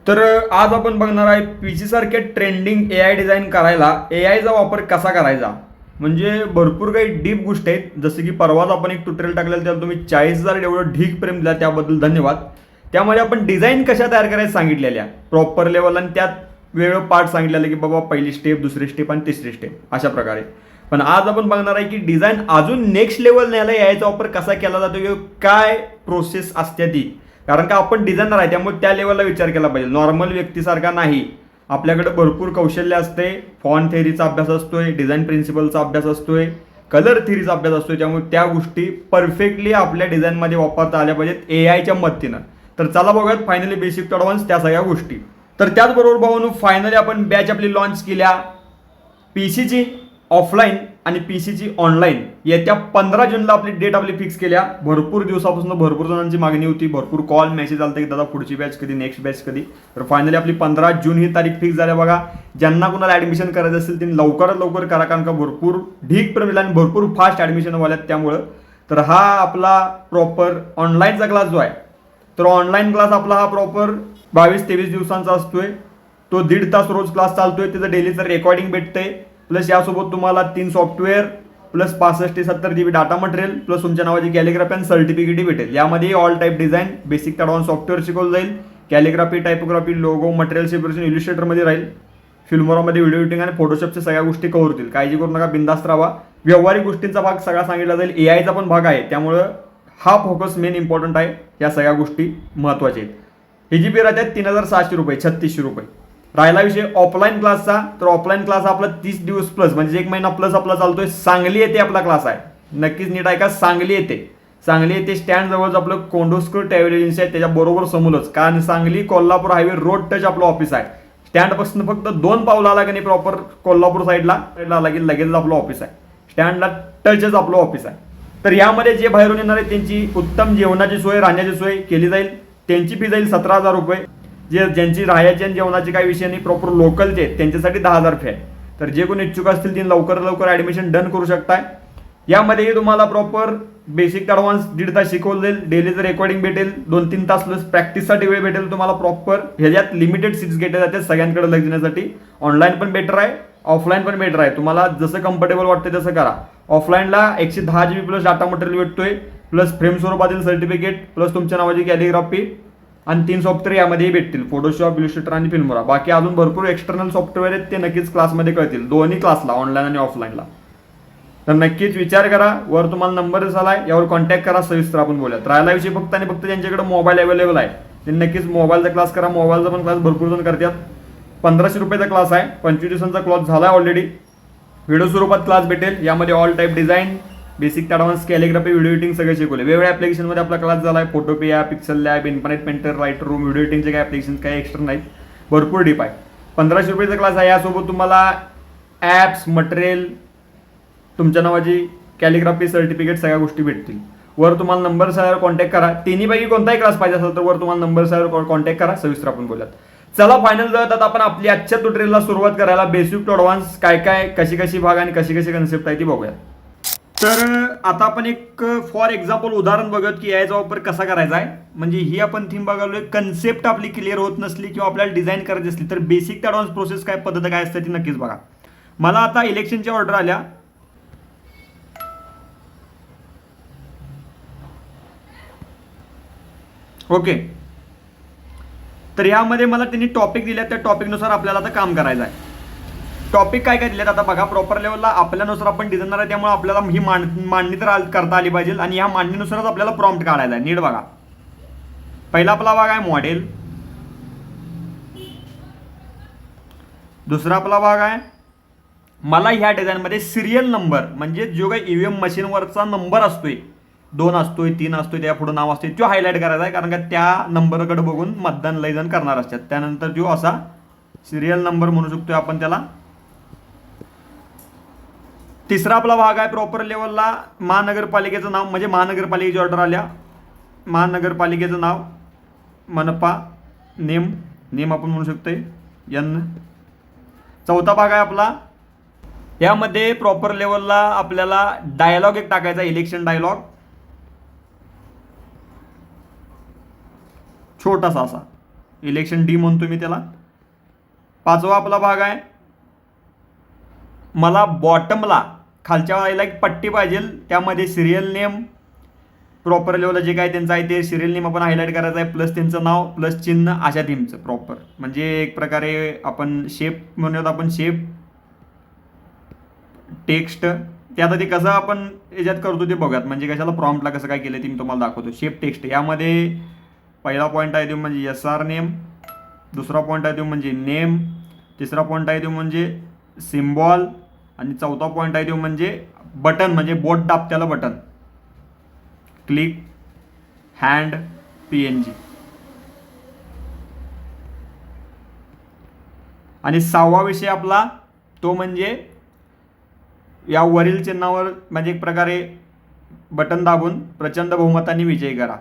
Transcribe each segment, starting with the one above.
तर आज आपण बघणार आहे पीसी सारखे ट्रेंडिंग एआय डिझाईन करायला एआयचा वापर कसा करायचा. म्हणजे भरपूर काही डीप गोष्टी आहेत. जसं की परवाच आपण एक ट्युटोरियल टाकलेलं, त्याला तुम्ही 40,000 एवढं ढीक प्रेम दिला, त्याबद्दल धन्यवाद. त्यामध्ये आपण डिझाईन कशा तयार करायला सांगितलेल्या प्रॉपर लेवल, आणि त्यात वेगळं पार्ट सांगितलेलं की बाबा पहिली स्टेप, दुसरी स्टेप आणि तिसरी स्टेप अशा प्रकारे. पण आज आपण बघणार आहे की डिझाईन अजून नेक्स्ट लेवल न्यायला एआयचा वापर कसा केला जातो किंवा काय प्रोसेस असते ती. कारण का आपण डिझायनर आहे, त्यामुळे त्या लेवलला विचार केला पाहिजे, नॉर्मल व्यक्तीसारखा नाही. आपल्याकडे भरपूर कौशल्य असते, फॉन्ट थेअरीचा अभ्यास असतोय, डिझाईन प्रिन्सिपलचा अभ्यास असतोय, कलर थेअरीचा अभ्यास असतोय. त्यामुळे त्या गोष्टी परफेक्टली आपल्या डिझाईनमध्ये वापरता आल्या पाहिजेत एआयच्या मदतीनं. तर चला बघूयात फायनली बेसिक टू ॲडव्हान्स त्या सगळ्या गोष्टी. तर त्याचबरोबर भावांनो, फायनली आपण बॅच आपली लॉन्च केल्या पीसीची ऑफलाईन आणि पीसीची ऑनलाईन. येत्या 15 जूनला आपली डेट आपली फिक्स केल्या. भरपूर दिवसापासून भरपूर जणांची मागणी होती, भरपूर कॉल मेसेज आलते की दादा पुढची बॅच कधी, नेक्स्ट बॅच कधी. तर फायनली आपली 15 जून ही तारीख फिक्स झाली बघा. ज्यांना कोणाला ॲडमिशन करायचं असेल त्यांनी लवकरात लवकर करा, कारण का भरपूर ढीक प्रमिला आणि भरपूर फास्ट ॲडमिशन व्हाल्यात त्यामुळं. तर हा आपला प्रॉपर ऑनलाईनचा क्लास जो आहे, तर ऑनलाईन क्लास आपला हा प्रॉपर 22-23 दिवसांचा असतोय. तो 1.5 तास रोज क्लास चालतोय. त्याचं डेलीचं रेकॉर्डिंग भेटतंय, प्लस यासोबत तुम्हाला 3 सॉफ्टवेअर प्लस 65 ते 70 GB डाटा मटेरियल प्लस तुमच्या नावाची कॅलिग्राफी आणि सर्टिफिकेटही भेटेल. यामध्ये all type design, basic to advance software शिकवलं जाईल. Calligraphy, typography, logo, material separation इलिस्ट्रेटरमध्ये राहील. फिल्मोरामध्ये व्हिडिओ एडिटिंग आणि फोटोशॉपच्या सगळ्या गोष्टी कव्हर होतील. काळजी करू नका, बिंदास्त राहा. व्यावहारिक गोष्टींचा भाग सगळा सांगितला जाईल. एआयचा पण भाग आहे, त्यामुळं हा फोकस मेन इम्पॉर्टंट आहे. या सगळ्या गोष्टी महत्त्वाच्या आहेत. ही जी फी राहते 3,600 रुपये, 3600 रुपये. राहिला विषय ऑफलाईन क्लासचा, तर ऑफलाईन क्लास आपला 30 दिवस प्लस म्हणजे 1 महिना प्लस आपला चालतोय. सांगली येथे आपला क्लास आहे. नक्कीच नीट ऐका, सांगली येथे. सांगली येथे स्टँड जवळच आपलं कोंडोस्कर ट्रॅव्हल एजन्सी आहे, त्याच्याबरोबर समोरच. कारण Sangli Kolhapur highway road touch आपलं ऑफिस आहे. स्टँडपासून फक्त 2 पावलं आला की नाही प्रॉपर कोल्हापूर साईडला आला की लगेच आपलं ऑफिस आहे. स्टँडला टचच आपलं ऑफिस आहे. तर यामध्ये जे बाहेरून येणार आहे त्यांची उत्तम जेवणाची सोय, राहण्याची सोय केली जाईल. त्यांची फी जाईल 17,000 रुपये. ज्यांची राहायची आणि जेवणाची काही विषय नाही, प्रॉपर लोकलचे त्यांच्यासाठी 10,000 फी आहे. तर जे कोणी इच्छुक असतील त्यांनी लवकर ॲडमिशन डन करू शकताय. यामध्येही तुम्हाला प्रॉपर बेसिक ॲडव्हान्स 1.5 तास शिकवलं जाईल. डेलीचं रेकॉर्डिंग भेटेल, 2-3 तास प्लस प्रॅक्टिससाठी वेळ भेटेल तुम्हाला. प्रॉपर ह्याच्यात लिमिटेड सीट्स घेतले जाते सगळ्यांकडे लक्ष देण्यासाठी. ऑनलाईन पण बेटर आहे, ऑफलाईन पण बेटर आहे. तुम्हाला जसं कम्फर्टेबल वाटतं तसं करा. ऑफलाईनला 110 GB प्लस डाटा मटेरियल भेटतोय, प्लस फ्रेम स्वरूपातील सर्टिफिकेट, प्लस तुमच्या नावाची कॅलिग्राफी आणि 3 सॉफ्टवेअर यामध्येही भेटतील, फोटोशॉप, इलिस्ट्रेटर आणि फिल्मोरा. बाकी अजून भरपूर एक्सटर्नल सॉफ्टवेअर आहेत, ते नक्कीच क्लासमध्ये कळतील, दोन्ही क्लासला, ऑनलाईन आणि ऑफलाईनला. तर नक्कीच विचार करा. वर तुम्हाला नंबर दिसालाय, यावर कॉन्टॅक्ट करा, सविस्तर आपण बोलूया. राहिला विषय फक्त आणि फक्त ज्यांच्याकडे मोबाईल अवेलेबल आहे त्यांनी नक्कीच मोबाईलचा क्लास करा. मोबाईलचा पण क्लास भरपूर जण करतात. 1,500 रुपयाचा क्लास आहे, 25 दिवसांचा क्लास झाला आहे ऑलरेडी. व्हिडिओ स्वरूपात क्लास भेटेल. यामध्ये all type design, basic to advance, calligraphy, video editing सगळे शिकवले. वेगवेगळ्या ॲप्लिकेशनमध्ये आपला क्लास झाला आहे. Photopea, PixelLab, Infinite Painter, writer room, video एडिटिंगचे काही ॲप्लिकेशन, काही एक्स्ट्रा नाहीत, भरपूर डीप आहे. 1,500 रुपयाचा क्लास आहे. यासोबत तुम्हाला ॲप्स, मटेरियल, तुमच्या नावाची कॅलिग्राफी, सर्टिफिकेट सगळ्या गोष्टी भेटतील. वर तुम्हाला नंबर सहावर कॉन्टॅक्ट करा. तिन्हीपैकी कोणताही क्लास पाहिजे असेल तर वर तुम्हाला नंबर सहावर कॉन्टॅक्ट करा, सविस्तर आपण बोलूयात. चला फायनल जातात आपण आपली आजच्या ट्युटोरियलला सुरुवात करायला. बेसिक टू ॲडव्हान्स काय कशी भाग आणि कशी कन्सेप्ट आहे ती बघूया. तर आता आपण एक फॉर एक्झाम्पल उदाहरण बघूयात की याचा वापर कसा करायचा आहे. म्हणजे ही आपण थीम बघालोय. कन्सेप्ट आपली क्लिअर होत नसली किंवा आपल्याला डिझाईन करायची असली तर बेसिक टू ॲडव्हान्स प्रोसेस काय, पद्धत काय असते ती नक्कीच बघा. मला आता इलेक्शनच्या ऑर्डर आल्या. ओके, तर यामध्ये मला त्यांनी टॉपिक दिले, त्या टॉपिकनुसार आपल्याला आता काम करायचं आहे. टॉपिक काय दिलेत आता बघा. प्रॉपर लेवलला आपल्यानुसार आपण डिझायनर आहे, त्यामुळे आपल्याला ही मांडणी तर करता आली पाहिजे आणि या मांडणीनुसारच आपल्याला प्रॉम्प्ट काढायचा आहे. नीट बघा. पहिला आपला भाग आहे मॉडेल, दुसरा आपला भाग आहे मला ह्या डिझाईनमध्ये सिरियल नंबर, म्हणजे जो काही ईव्हीएम मशीनवरचा नंबर असतोय, 2 असतोय, 3 असतोय, त्या पुढे नाव असते, तो हायलाईट करायचा आहे. कारण का त्या नंबरकडे बघून मतदान लय जण करणार असतात. त्यानंतर जो असा सिरियल नंबर म्हणू शकतोय आपण त्याला. तिसरा आपला भाग आहे प्रॉपर लेवलला महानगरपालिकेचं नाव, म्हणजे महानगरपालिकेची ऑर्डर आल्या, महानगरपालिकेचं नाव, मनपा, नेम आपण म्हणू शकतोय एन. चौथा भाग आहे आपला. यामध्ये प्रॉपर लेवलला आपल्याला डायलॉग एक टाकायचा, इलेक्शन डायलॉग, छोटासा असा. इलेक्शन डी म्हणतो मी त्याला. 5वा आपला भाग आहे, मला बॉटमला खालच्या वाईला एक पट्टी पाहिजे, त्यामध्ये सिरियल नेम, प्रॉपर लेवलला जे काय त्यांचं आहे ते सिरियल नेम आपण हायलाईट करायचं आहे, प्लस त्यांचं नाव प्लस चिन्ह अशा थीमचं प्रॉपर. म्हणजे एक प्रकारे आपण शेप म्हणूयात, आपण शेप टेक्स्ट, ते आता ते कसं आपण याच्यात करतो ते बघूयात. म्हणजे कशाला प्रॉम्प्टला कसं काय केलं ते मी तुम्हाला दाखवतो. शेप टेक्स्ट यामध्ये पहिला पॉईंट आहे तो म्हणजे SR नेम, दुसरा पॉईंट आहे तो म्हणजे नेम, तिसरा पॉईंट आहे तो म्हणजे सिम्बॉल, आणि चौथा पॉईंट आहे तो म्हणजे बटन, म्हणजे बोट दाबत्याला बटन, क्लिक, हँड, PNG. आणि 6वा विषय आपला तो म्हणजे या वरील चिन्हावर म्हणजे एक प्रकारे बटन दाबून प्रचंड बहुमताने विजय करा.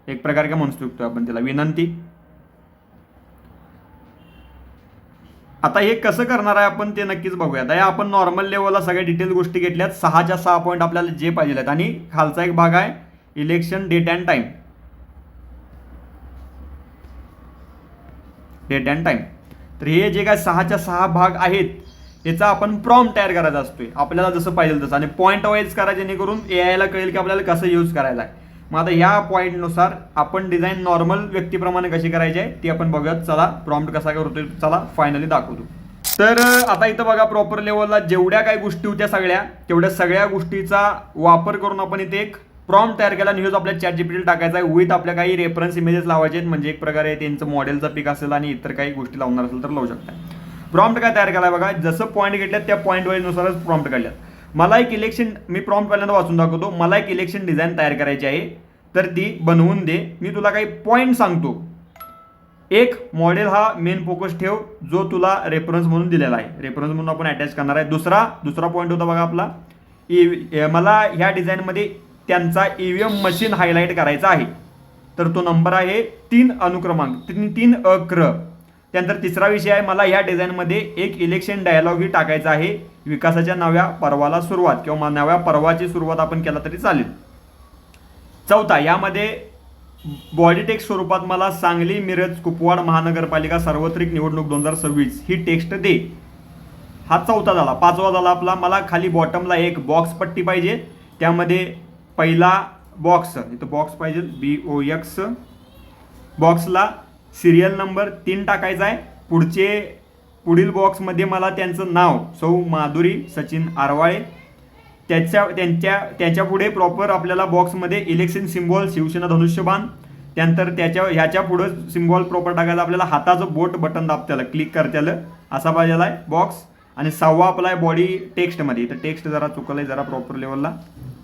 एक प्रकारे काय म्हणू शकतो आपण त्याला, विनंती. आता हे कसं करणार आहे आपण ते नक्कीच बघूयात. या आपण नॉर्मल लेवलला सगळ्या डिटेल गोष्टी घेतल्यात. 6च्या 6 पॉईंट आपल्याला जे पाहिजे आहेत. आणि खालचा एक भाग आहे इलेक्शन डेट अँड टाइम. तर हे जे काय 6च्या 6 भाग आहेत याचा आपण प्रॉम्प्ट तयार करायचा असतोय आपल्याला जसं पाहिजे तसं, आणि पॉईंट वाईज करा जेणेकरून AI ला कळेल की आपल्याला कसं यूज करायला आहे. मग आता ह्या पॉईंटनुसार आपण डिझाईन नॉर्मल व्यक्तीप्रमाणे कशी करायची आहे ती आपण बघूयात. चला प्रॉम्प्ट कसा करतोय चला फायनली दाखवतो. तर आता इथं बघा प्रॉपर लेवलला जेवढ्या काही गोष्टी होत्या तेवढ्या सगळ्या गोष्टीचा वापर करून आपण इथे एक प्रॉम्प्ट तयार केला. न्यूज आपल्या ChatGPT टाकायचा आहे, विथ आपल्या काही रेफरन्स इमेजेस लावायचे आहेत. म्हणजे एक प्रकारे त्यांचं मॉडेलचा पिक असेल आणि इतर काही गोष्टी लावणार असेल तर लावू शकता. प्रॉम्प्ट काय तयार केला बघा, जसं पॉईंट घेतल्यात त्या पॉईंट वाईजनुसारच प्रॉम्प्ट काढल्यात. मला एक इलेक्शन, मी प्रॉम्प्ट पहिल्यांदा वाचून दाखवतो. मला एक इलेक्शन डिझाईन तयार करायची आहे तर ती बनवून दे. मी तुला काही पॉईंट सांगतो. एक मॉडेल हा मेन फोकस ठेव जो तुला रेफरन्स म्हणून दिलेला आहे, रेफरन्स म्हणून आपण अटॅच करणार आहे. दुसरा पॉईंट होता बघा आपला, मला ह्या डिझाईनमध्ये त्यांचा EVM मशीन हायलाईट करायचा आहे. तर तो नंबर आहे 3 अनुक्रमांक, 3 अक्र. त्यानंतर तिसरा विषय आहे, मला ह्या डिझाईनमध्ये एक इलेक्शन डायलॉग टाकायचा आहे. विकासाच्या नव्या पर्वाला सुरुवात किंवा नव्या पर्वाची सुरुवात आपण केला तरी चालेल. चौथा, यामध्ये बॉडी टेक्स्ट स्वरूपात मला सांगली, मिरज, कुपवाड महानगरपालिका सार्वत्रिक निवडणूक 2026 ही टेक्स्ट दे. हा चौथा झाला. 5वा झाला आपला, मला खाली बॉटमला एक बॉक्स पट्टी पाहिजे. त्यामध्ये पहिला बॉक्स, इथं बॉक्स पाहिजे BOX, बॉक्सला सिरियल नंबर 3 टाकायचा आहे. पुढील बॉक्समध्ये मला त्यांचं नाव सौ माधुरी सचिन आरवाळे, त्याच्या पुढे प्रॉपर आपल्याला बॉक्समध्ये इलेक्शन सिम्बॉल शिवसेना धनुष्यबाण. त्यानंतर ह्याच्या पुढं सिम्बॉल प्रॉपर टाकायला आपल्याला हाताचं बोट बटन दाबत्याला क्लिक करत्याला असा पाहिजेला आहे बॉक्स. आणि 6वा आपला आहे बॉडी टेक्स्टमध्ये. तर टेक्स्ट जरा चुकलंय जरा प्रॉपर लेवलला,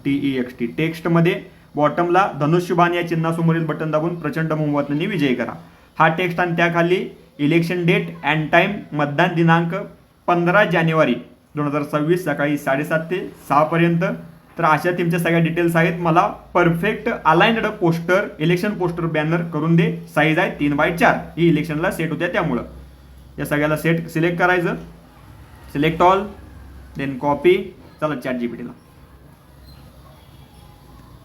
TEXT टेक्स्टमध्ये बॉटमला धनुष्यबाण या चिन्हासमोरील बटन दाबून प्रचंड बहुमताने विजय करा हा टेक्स्ट. आणि त्याखाली इलेक्शन डेट अँड टाइम, मतदान दिनांक 15 जानेवारी 2026 सकाळी 7:30 ते 6 पर्यंत. तर अशा तुमच्या सगळ्या डिटेल्स आहेत. मला perfect aligned poster, election poster banner करून दे. साईज आहे 3x4, ही इलेक्शनला सेट होत्या त्यामुळं या सगळ्याला सिलेक्ट करायचं. Select all, then copy. चला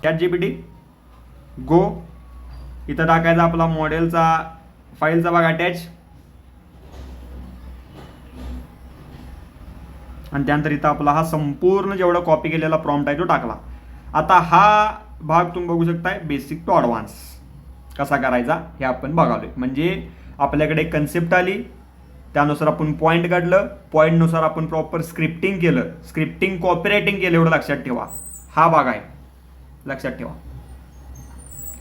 ChatGPT गो. इथं टाकायचा आपला मॉडेलचा फाईलचा भाग अटॅच. आणि त्यानंतर इथं आपला हा संपूर्ण जेवढा कॉपी केलेला प्रॉम्प्ट आहे तो टाकला. आता हा भाग तुम्ही बघू शकताय, बेसिक टू ॲडव्हान्स कसा करायचा हे आपण बघालोय. म्हणजे आपल्याकडे कन्सेप्ट आली, त्यानुसार आपण पॉईंट काढलं, पॉईंटनुसार आपण प्रॉपर स्क्रिप्टिंग केलं, स्क्रिप्टिंग कॉपीरायटिंग केलं. एवढं लक्षात ठेवा, हा भाग आहे लक्षात ठेवा.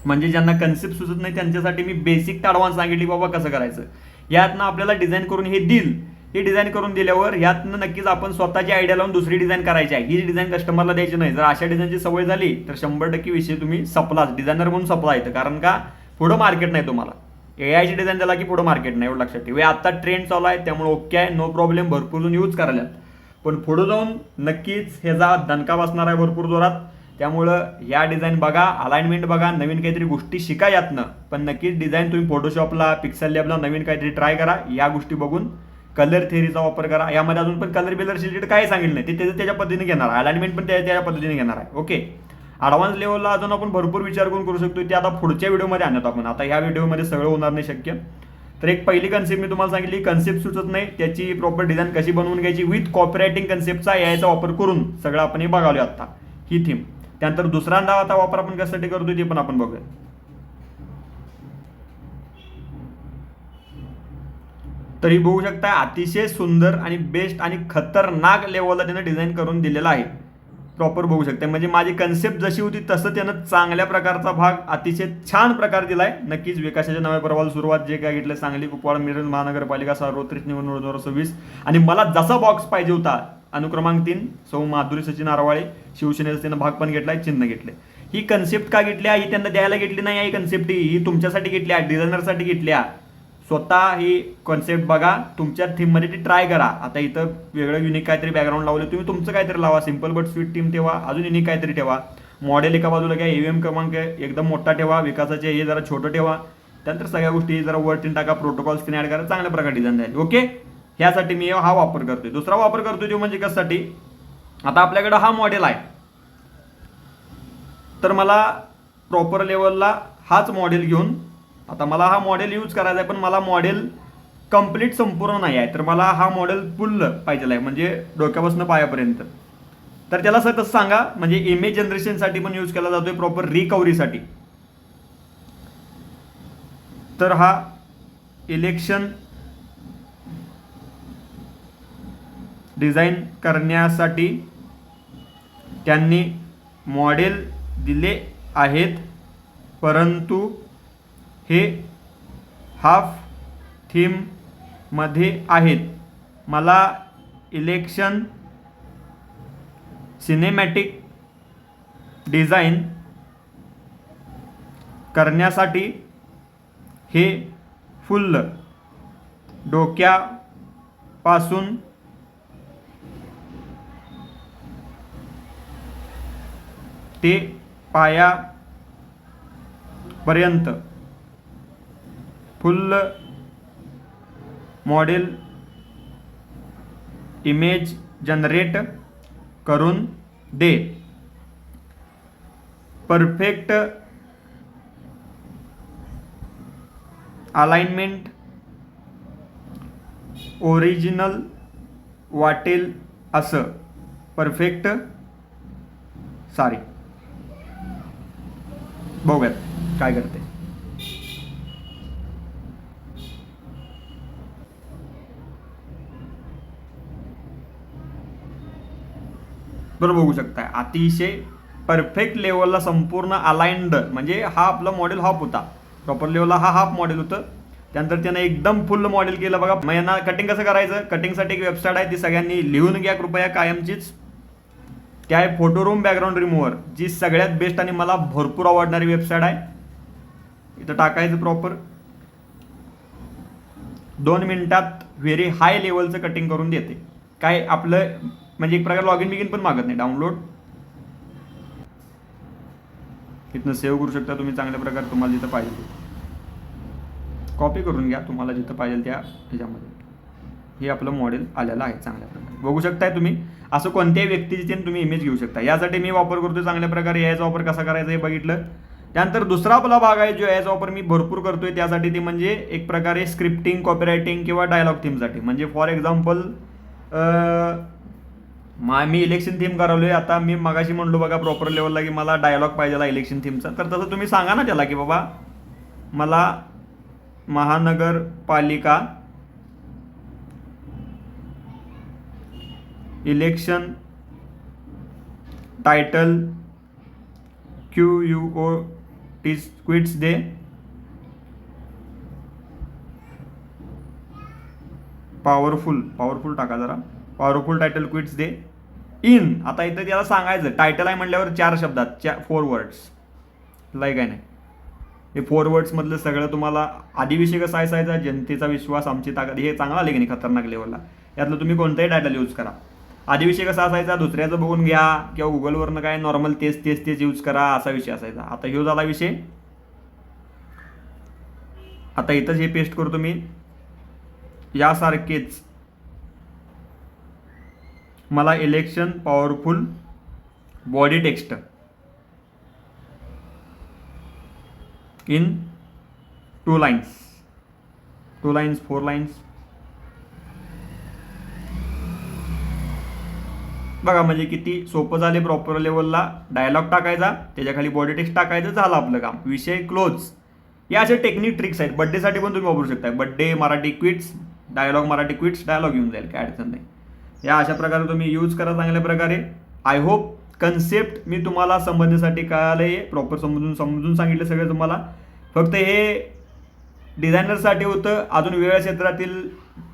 म्हणजे ज्यांना कन्सेप्ट सुचत नाही त्यांच्यासाठी मी बेसिक टू ॲडव्हान्स सांगितली बाबा कसं करायचं. यातनं आपल्याला डिझाईन करून हे देईल. ही डिझाईन करून दिल्यावर यातनं नक्कीच आपण स्वतःची आयडिया लावून दुसरी डिझाईन करायची आहे. ही डिझाईन कस्टमरला द्यायची नाही. जर अशा डिझाईनची सवय झाली तर 100% विषय तुम्ही सपलाच, डिझायनर म्हणून सपला येतं. कारण का पुढं मार्केट नाही तुम्हाला. AIची डिझाईन दिला की पुढं मार्केट नाही, एवढं लक्षात ठेवा. आता ट्रेंड चालू आहे त्यामुळे ओके आहे, नो प्रॉब्लेम, भरपूर जण यूज करायला. पण पुढं जाऊन नक्कीच ह्याचा दणका बसणार आहे भरपूर जोरात. त्यामुळं या डिझाईन बघा, अलाइनमेंट बघा, नवीन काहीतरी गोष्टी शिका यातनं. पण नक्कीच डिझाईन तुम्ही फोटोशॉपला, पिक्सल लॅबला नवीन काहीतरी ट्राय करा. या गोष्टी बघून कलर थेअरीचा वापर करा. यामध्ये अजून पण कलर बिलर रिलेटेड काही सांगितलं नाही, ते त्याच्या पद्धतीने घेणार आहे. अलाइनमेंट पण त्याच्या पद्धतीने घेणार आहे. ओके. ॲडव्हान्स लेवलला अजून आपण भरपूर विचार करू शकतो, ते आता पुढच्या व्हिडिओमध्ये आणत आपण. आता ह्या व्हिडिओमध्ये सगळं होणार नाही शक्य. तर एक पहिली कन्सेप्ट मी तुम्हाला सांगितली, कन्सेप्ट सुचत नाही त्याची प्रॉपर डिझाईन कशी बनवून घ्यायची विथ कॉपीरायटिंग कन्सेप्टचा याचा वापर करून सगळं आपण हे बघावलं आता ही थीम. त्यानंतर दुसऱ्यांदा आता वापर आपण कशासाठी करतोय ते पण आपण बघूया. तर ही बघू शकता अतिशय सुंदर आणि बेस्ट आणि खतरनाक लेवलला त्यानं डिझाईन करून दिलेला आहे. प्रॉपर बघू शकता, म्हणजे माझी कन्सेप्ट जशी होती तसं त्यानं चांगल्या प्रकारचा भाग अतिशय छान प्रकार दिलाय. नक्कीच विकासाच्या नव्या पर्वाला सुरुवात जे काय घेतलं सांगली कुपवाड मिरज महानगरपालिका सार्वत्रिक निवडणूक 2026. आणि मला जसा बॉक्स पाहिजे होता अनुक्रमांक 3 सौ माधुरी सचिन आरवाळे शिवसेनेचा त्यानं भाग पण घेतलाय, चिन्ह घेतले. ही कन्सेप्ट का घेतली ही त्यांना द्यायला घेतली नाही, ही कन्सेप्ट ही तुमच्यासाठी घेतली आहे, डिझायनरसाठी घेतली आहे. स्वतः ही कॉन्सेप्ट बघा, तुमच्या थीममध्ये ती ट्राय करा. आता इथं वेगळं युनिक काहीतरी बॅकग्राऊंड लावलं, तुम्ही तुमचं काहीतरी लावा, सिंपल बट स्वीट थीम ठेवा, अजून युनिक काहीतरी ठेवा. मॉडेल एका बाजूला घ्या, EVM क्रमांक एकदम मोठा ठेवा, विकासाचे हे जरा छोटं ठेवा. त्यानंतर सगळ्या गोष्टी जरा वरती टाका, प्रोटोकॉल स्क्रीन ॲड करा, चांगल्या प्रकारे डिझाईन जाईल. ओके, ह्यासाठी मी हा वापर करतोय. दुसरा वापर करतोय तो म्हणजे कशासाठी, आता आपल्याकडे हा मॉडेल आहे, तर मला प्रॉपर लेवलला हाच मॉडेल घेऊन आता मला हा मॉडेल यूज करायचा आहे, पण मला मॉडेल कंप्लीट संपूर्ण नाही आहे, तर मला हा मॉडेल फुल पाहिजे आहे, म्हणजे डोक्यापासून पायापर्यंत. तर त्याला सर तसं सांगा, म्हणजे इमेज जनरेशनसाठी पण यूज केला जातोय, प्रॉपर रिकव्हरीसाठी. तर हा इलेक्शन डिझाईन करण्यासाठी त्यांनी मॉडेल दिले आहेत, परंतु हे हाफ थीममध्ये आहेत. मला इलेक्शन सिनेमॅटिक डिझाईन करण्यासाठी हे फुल डोक्यापासून ते पायापर्यंत फुल मॉडेल इमेज जनरेट करून दे. परफेक्ट अलाइनमेंट ओरिजिनल वाटेल असं. परफेक्ट सॉरी, बघूयात काय करते. बरोबर बघू शकता, अतिशय परफेक्ट लेवलला संपूर्ण अलाइंड, म्हणजे हा आपला मॉडेल हाफ होता, प्रॉपर लेवलला हा हाफ मॉडेल होतं. त्यानंतर त्यानं एकदम फुल मॉडेल केलं बघा. मग यांना कटिंग कसं करायचं, कटिंगसाठी एक वेबसाईट आहे, ती सगळ्यांनी लिहून घ्या कृपया कायमचीच. त्या आहे फोटोरूम बॅकग्राऊंड रिमूव्हर, जी सगळ्यात बेस्ट आणि मला भरपूर आवडणारी वेबसाईट आहे. इथं टाकायचं प्रॉपर 2 मिनिटात व्हेरी हाय लेवलचं कटिंग करून देते. काय आपलं म्हणजे एक प्रकार लॉगिन बिगिन पण मागत नाही. डाउनलोड इथनं सेव्ह करू शकता तुम्ही चांगल्या प्रकारे, तुम्हाला जिथं पाहिजे कॉपी करून घ्या, तुम्हाला जिथं पाहिजे त्या ह्याच्यामध्ये. हे आपलं मॉडेल आलेलं आहे चांगल्या प्रकारे, बघू शकताय तुम्ही. असं कोणत्याही व्यक्तीची तुम्ही इमेज घेऊ शकता. यासाठी मी वापर करतो चांगल्या प्रकारे. याचा वापर कसा करायचा हे बघितलं. त्यानंतर दुसरा आपला भाग आहे जो याचा वापर मी भरपूर करतोय, त्यासाठी ते म्हणजे एक प्रकारे स्क्रिप्टिंग, कॉपीरायटिंग किंवा डायलॉग थीमसाठी. म्हणजे फॉर एक्झाम्पल मी इलेक्शन थीम करावलोय. आता मी मगाशी म्हणलो बघा प्रॉपर लेवलला की मला डायलॉग पाहिजे इलेक्शन थीमचा, तर तसं तुम्ही सांगा ना त्याला की बाबा मला महानगरपालिका इलेक्शन टायटल क्विट्स दे. पॉवरफुल टाका जरा, powerful title quits they in. आता इथं त्याला सांगायचं टायटल आहे म्हटल्यावर 4 शब्दात 4 वर्ड्स लाई काय नाही. हे 4 वर्ड्समधलं सगळं तुम्हाला आधी विषय कसा असायचा, जनतेचा विश्वास आमची ताकद, हे चांगलं आले की नाही खतरनाक लेवलला. यातलं तुम्ही कोणताही टायटल यूज करा. आधी विषय कसा असायचा, दुसऱ्याचं बघून घ्या किंवा गुगलवरनं काय नॉर्मल तेच यूज करा असा विषय असायचा. आता ह्यो झाला विषय. आता इथंच हे पेस्ट करतो मी. यासारखेच मला election powerful body text in 2 lines, 2 lines, 4 lines. बघा म्हणजे किती सोपं झाले. प्रॉपर लेवलला डायलॉग टाकायचा, त्याच्याखाली बॉडी टेक्स्ट टाकायचं, झालं आपलं काम, विषय क्लोज. या असे टेक्निक ट्रिक्स आहेत. बड्डेसाठी पण तुम्ही वापरू शकता. Birthday Marathi quotes, dialogue Marathi quotes, dialogue येऊन जाईल, काय अडचण नाही. या अशा प्रकारे तुम्ही यूज करा चांगल्या प्रकारे. आय होप कन्सेप्ट मी तुम्हाला समजण्यासाठी कळालं आहे, प्रॉपर समजून सांगितलं सगळं तुम्हाला. फक्त हे डिझायनरसाठी होतं. अजून वेगळ्या क्षेत्रातील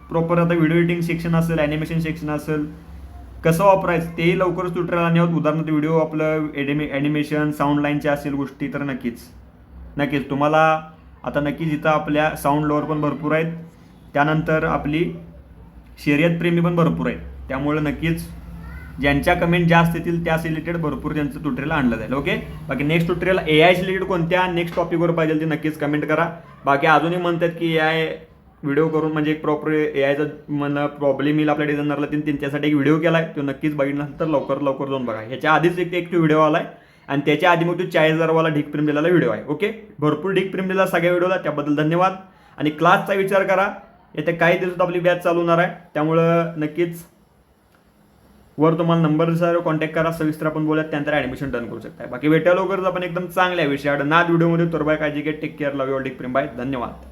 प्रॉपर आता व्हिडिओ एडिटिंग सेक्शन असेल, ॲनिमेशन सेक्शन असेल, कसं वापरायचं तेही लवकरच ट्युटोरियल आणि आहोत. उदाहरणार्थ व्हिडिओ आपलं ॲनिमेशन साऊंड लाईनच्या असेल गोष्टी तर नक्कीच तुम्हाला आता नक्कीच इथं आपल्या साऊंड लवर पण भरपूर आहेत. त्यानंतर आपली शर्यत प्रेमी पण भरपूर आहेत. त्यामुळे नक्कीच ज्यांच्या कमेंट जास्त येतील त्या रिलेटेड भरपूर त्यांचं ट्युटोरियल आणलं जाईल. ओके. बाकी नेक्स्ट ट्युटोरियल AI रिलेटेड कोणत्या नेक्स्ट टॉपिकवर पाहिजे ते नक्कीच कमेंट करा. बाकी अजूनही म्हणतात की AI व्हिडिओ करून म्हणजे एक प्रॉपर AIचा मला प्रॉब्लेम येईल आपल्या डिझायनरला, त्यांच्यासाठी एक व्हिडिओ केला आहे, तो नक्कीच बघितला तर लवकर जाऊन बघा. ह्याच्या आधीच एक व्हिडिओ आला आहे आणि त्याच्या आधी मग तो 40,000वाला ढीक प्रेम दिलेला व्हिडिओ आहे. ओके. भरपूर ढीक प्रेम दिला सगळ्या व्हिडिओला, त्याबद्दल धन्यवाद. आणि क्लासचा विचार करा, येत्या काही दिवसात आपली बॅच चालू होणार आहे, त्यामुळं नक्कीच वर तुम्हाला नंबरनुसार कॉन्टॅक्ट करा, सविस्तर आपण बोलत त्यानंतर ॲडमिशन डन करू शकता. बाकी भेटा लवकरच आपण एकदम चांगल्या विषयावर नाद व्हिडिओमध्ये. तर बाय, काळजी घ्या, take care, love you all, ढीक प्रेम, बाय, धन्यवाद.